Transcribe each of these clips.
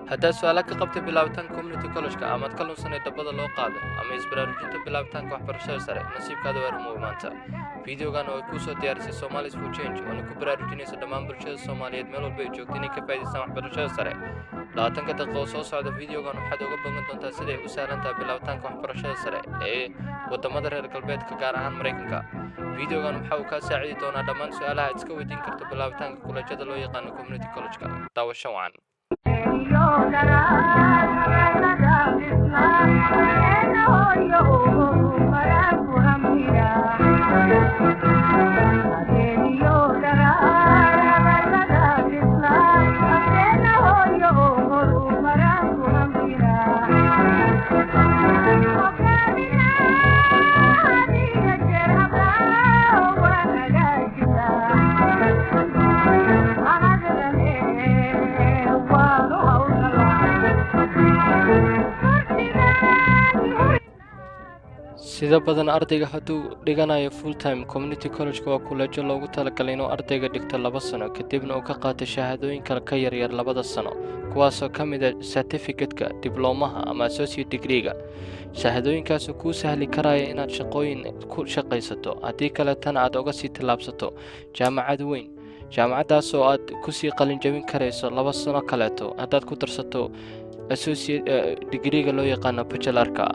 haddaad su'aalo ka qabtay bilaabitaanka community college-ka amaad ka lunsanay dabada loo qaaday ama isbaraarujinta bilaabitaanka waxbarashada sare nasiibkaada waa rumow maanta fideogan oo ay kuu soo diyaarisay Somalis for Change oo ku baraarujinaysa dhammaan bulshada Soomaaliyeed meel walba ay joogto inay ka faa'iidaystaan waxbarashada sare 20 daqiiqo soo socda fideogan waxaad uga bogan doontaa sida ay u sahlan tahay bilaabitaanka waxbarashada sare ee wadamada reer galbeedka gaar ahaan Mareykanka fideogan waxa uu ka saacidi doonaa dhammaan su'aalaha aad iska weydiin karto bilaabitaanka kuleejada loo yaqaan community college-ka daawasho wacan sida badan ardayga hadduu dhiganayo full time community college waa kuleejo loogu talagalay inuu ardayga dhigto 2 sano kadibna uu ka qaato shahaadooyin kale ka yar 2 sano kuwaasoo ka mid ah certificate-ka diblomaha ama associate degree-ga shahaadooyinkaasoo kuu sahli karaya inaad shaqooyin ku shaqaysato haddii kale tan aad uga sii tillaabsato jaamacad weyn jaamacadaasoo aad ku sii qalin jabin karayso 2 sano kaleeto haddaad ku darsato associate degree-ga loo yaqaan bachelor-ka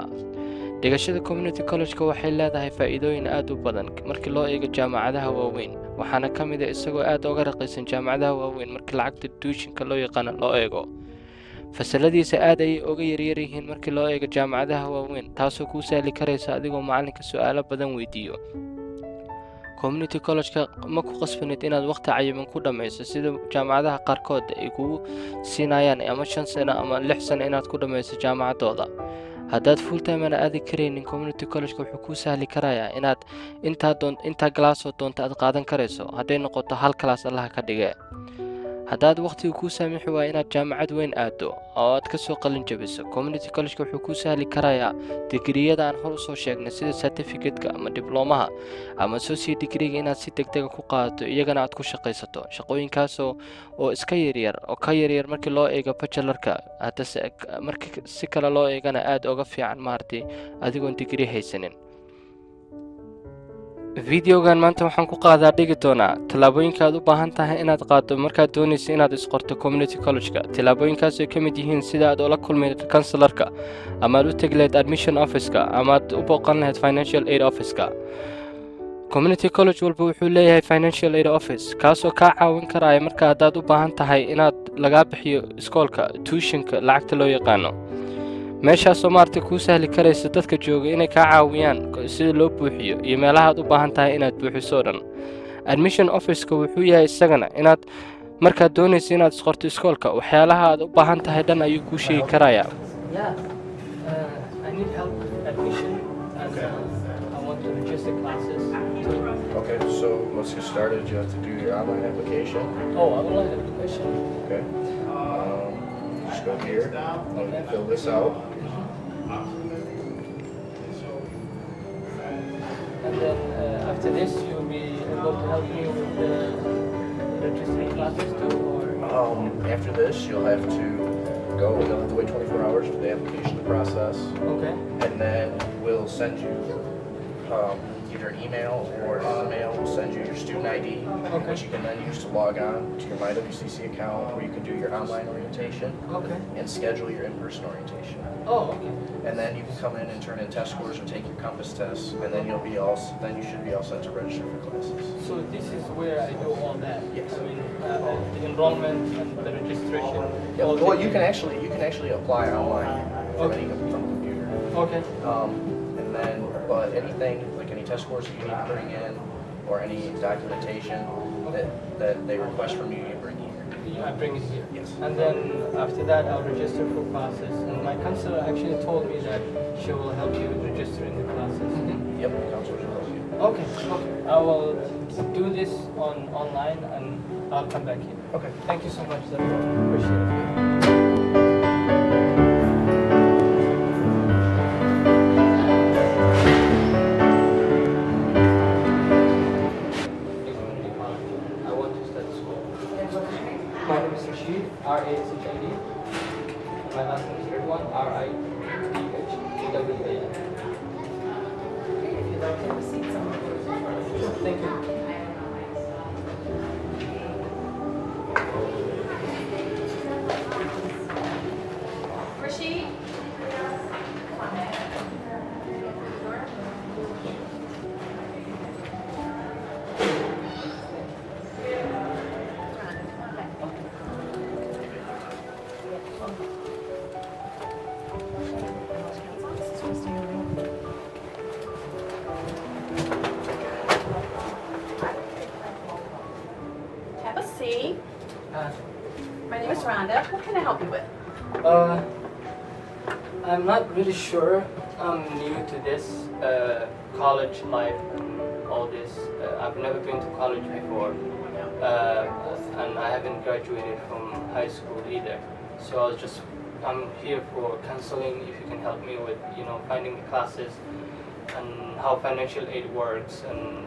dhigashada community college-ka waxay leedahay faa'iidooyin aad u badan markii loo eego jaamacadaha waaweyn waxaana ka mid ah isagoo aad uga raqiisan jaamacadaha waaweyn markii lacagta tuition-ka loo yaqaan loo eego fasaladiisa aad ay uga yaryar yihiin markii loo eego jaamacadaha waaweyn taasoo kuu sahli karaysa adigoo macalinka su'aalo badan weydiiyo community college-ka ma ku qasbanid inaad waqti cayiman ku dhamayso sida jaamacadaha qaarkood ay kugu siinayaan ama 5 sano ama 6 sano inaad ku dhamayso jaamacadooda haddaad full time ana aadi karaynin community college-ka wuxuu kuu sahli karayaa inaad inta glaasoo doonta aad qaadan karayso hadday noqoto hal class allaha ka dhige haddaad waqtiga kuu saamixi waa inaad jaamacad weyn aado oo aad ka soo qalin jabiso community college-ka wuxuu kuu sahli karayaa degree-yada aan hor u soo sheegnay sida certificate-ka ama diblomaha ama associate degree-ga inaad si degdeg ku qaadato iyagana aad ku shaqaysato shaqooyinkaasoo iska yaryar oo ka yaryar markii loo eego bachelor-ka hadda markii si kale loo eegana aad uga fiican maartay adigoon degree haysanin fideogan maanta waxaan ku qaadaa dhigi doonaa talaabooyinka aad u baahan tahay inaad qaado markaad doonayso inaad isqorto community college-ka talaabooyinkaas ay ka mid yihiin sida aad ula kulmi counselor-ka ama aad u tagi lahayd admission office-ka ama aad u booqan lahayd financial aid office-ka community college walba wuxuu leeyahay financial aid office kaasoo kaa caawin karaya marka haddaad u baahan tahay inaad lagaa bixiyo iskoolka tuition-ka lacagta loo yaqaano meeshaasoo maartay kuu sahli karaysa dadka jooga inay kaa caawiyaan sida loo buuxiyo iyo meelaha aad u baahan tahay inaad buuxiso dhan admission office-ka wuxuu yahay isagana inaad markaad doonayso inaad isqorto iskoolka waxyaalaha aad u baahan tahay dhan ayuu kuu sheegi karayaa Okay, so let's get started. You have to do your online application. Online application. Okay. Just go here and fill this out. And then after this, you'll be able to help me with the registering classes too, or? After this, you'll have to wait 24 hours for the application to process. Okay. And then we'll send you either an email or an email will send you your student ID, which you can then use to log on to your MyWCC account where you can do your online orientation and schedule your in-person orientation. Okay. And then you can come in and turn in test scores or take your compass test, and then you should be all set to register for classes. So this is where I do all that. Yes. I mean, the enrollment and the registration. Yeah, well, you can actually apply online from a computer. Okay. And then, but anything like any test scores that you need to bring in or any documentation that they request from you, you bring here. I bring it here. Yes. And then after that, I'll register for classes. And my counselor actually told me that she will help you register in the classes. Yep, the counselors will help you. Okay. I will do this online and I'll come back here. Okay. Thank you so much, sir. Appreciate it. My name is Rashid, R-A-S-H-I-D. My last name is Ridwan, Ridhwan. If you'd like to have a seat somewhere. Thank you. Rashid? Come on, Dad. Have a seat. My name is Rhonda. What can I help you with? I'm not really sure. I'm new to this college life and all this. I've never been to college before, and I haven't graduated from high school either. So I'm here for counseling. If you can help me with, finding the classes and how financial aid works and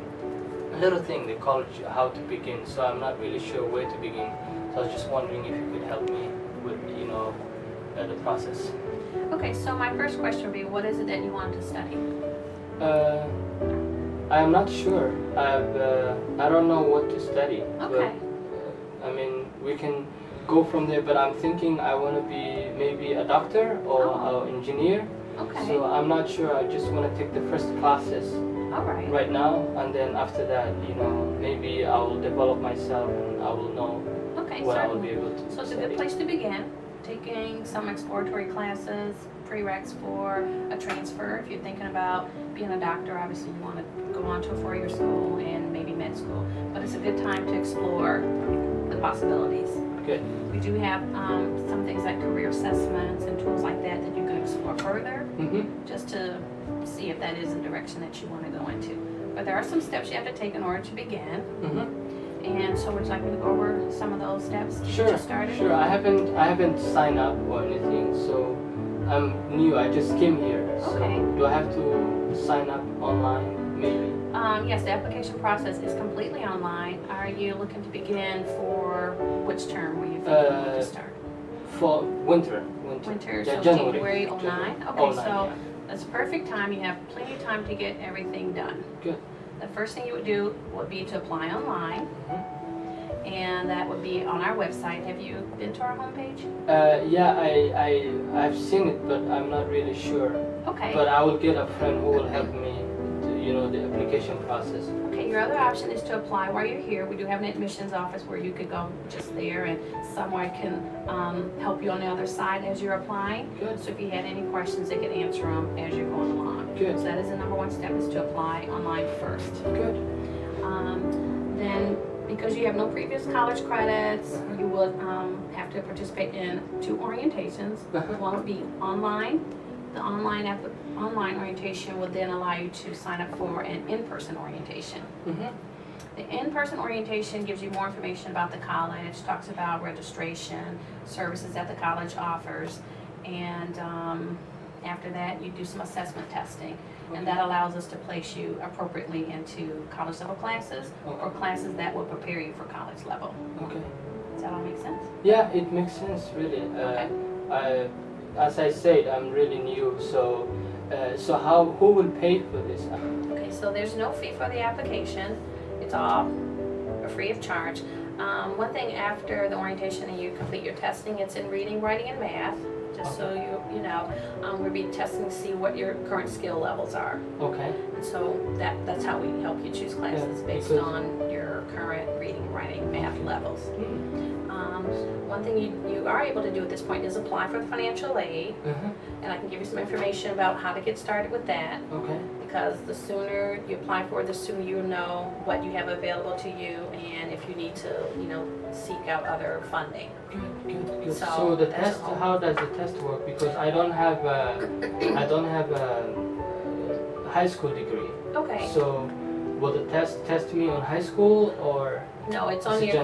a little thing, the college, how to begin. So I'm not really sure where to begin. So I was just wondering if you could help me with, the process. Okay, so my first question would be, what is it that you want to study? I'm not sure. I don't know what to study. Okay. But, we can go from there, but I'm thinking I want to be maybe a doctor or an engineer. Okay. So I'm not sure. I just want to take the first classes All right. right now, and then after that, maybe I will develop myself and I will know Okay, what I will be certainly. able to So it's a study. good place to begin, taking some exploratory classes, prereqs for a transfer. If you're thinking about being a doctor, obviously you want to go on to a 4-year school and maybe med school, but it's a good time to explore the possibilities. Good. We do have some things like career assessments and tools like that that you can explore further, just to see if that is a direction that you want to go into. But there are some steps you have to take in order to begin. And so would you like me to go over some of those steps to get you started? Sure. I haven't signed up or anything, so I'm new. I just came here. Okay. So do I have to sign up online, maybe? Yes, the application process is completely online. Are you looking to begin for which term were you thinking to start? For winter. Winter, Yeah, so January. January 09? Okay, 09, so yeah. that's perfect time. You have plenty of time to get everything done. Good. The first thing you would do would be to apply online, and that would be on our website. Have you been to our homepage? Yeah, I've seen it, but I'm not really sure. Okay. But I will get a friend who will help me, the application process. Okay, your other option is to apply while you're here. We do have an admissions office where you could go just there, and someone can help you on the other side as you're applying. Good. So if you had any questions, they can answer them as you're going along. Good. So that is the number one step, is to apply online first. Good. Then, because you have no previous college credits, you would have to participate in 2 orientations. One would be online. The online orientation would then allow you to sign up for an in-person orientation. The in-person orientation gives you more information about the college, talks about registration, services that the college offers, and after that you do some assessment testing. And that allows us to place you appropriately into college level classes or classes that will prepare you for college level. Okay. Does that all make sense? Yeah, it makes sense, really. As I said, I'm really new, so who will pay for this? Okay, so there's no fee for the application. It's all free of charge. One thing, after the orientation and you complete your testing, it's in reading, writing, and math. Just so you know, we'll be testing to see what your current skill levels are. Okay. And so that's how we help you choose classes, based on your current reading, writing, math levels. One thing you are able to do at this point is apply for the financial aid, and I can give you some information about how to get started with that. Okay. Because the sooner you apply for it, the sooner you know what you have available to you, and if you need to, seek out other funding. Good. So So the that's test, all. how does the test work? Because I don't have a high school degree. Okay. So will the test me on high school or? No, it's Is on it your